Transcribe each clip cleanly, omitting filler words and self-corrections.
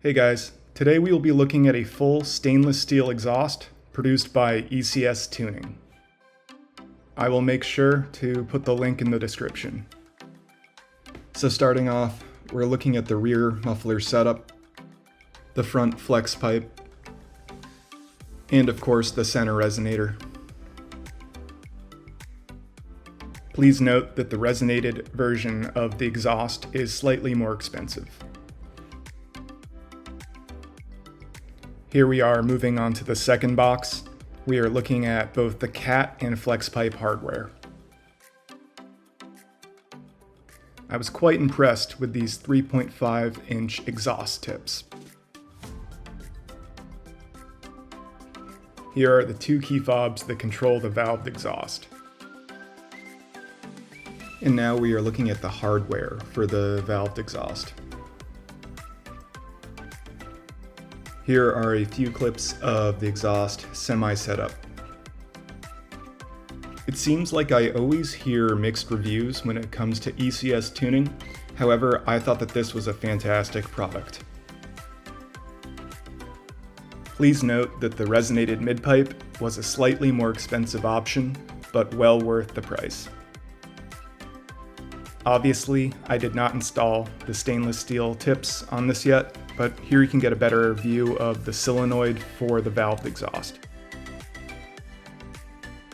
Hey guys, today we will be looking at a full stainless steel exhaust produced by ECS Tuning. I will make sure to put the link in the description. So starting off, we're looking at the rear muffler setup, the front flex pipe, and of course the center resonator. Please note that the resonated version of the exhaust is slightly more expensive. Here we are moving on to the second box. We are looking at both the cat and flex pipe hardware. I was quite impressed with these 3.5-inch exhaust tips. Here are the two key fobs that control the valved exhaust. And now we are looking at the hardware for the valved exhaust. Here are a few clips of the exhaust semi-setup. It seems like I always hear mixed reviews when it comes to ECS tuning. However, I thought that this was a fantastic product. Please note that the resonated mid-pipe was a slightly more expensive option, but well worth the price. Obviously, I did not install the stainless steel tips on this yet, but here you can get a better view of the solenoid for the valved exhaust.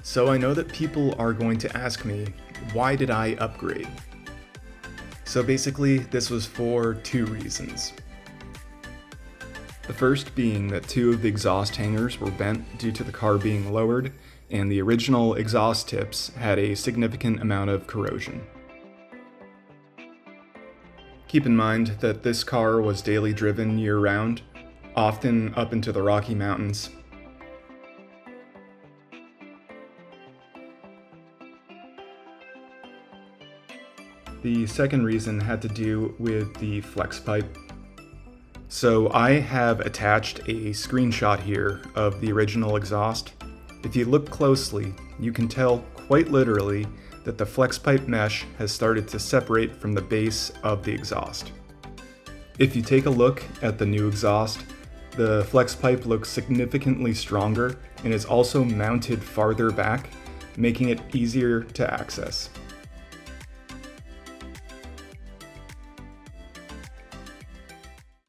So I know that people are going to ask me, why did I upgrade? So basically, this was for two reasons. The first being that two of the exhaust hangers were bent due to the car being lowered, and the original exhaust tips had a significant amount of corrosion. Keep in mind that this car was daily driven year-round, often up into the Rocky Mountains. The second reason had to do with the flex pipe. So I have attached a screenshot here of the original exhaust. If you look closely, you can tell quite literally that the flex pipe mesh has started to separate from the base of the exhaust. If you take a look at the new exhaust, the flex pipe looks significantly stronger and is also mounted farther back, making it easier to access.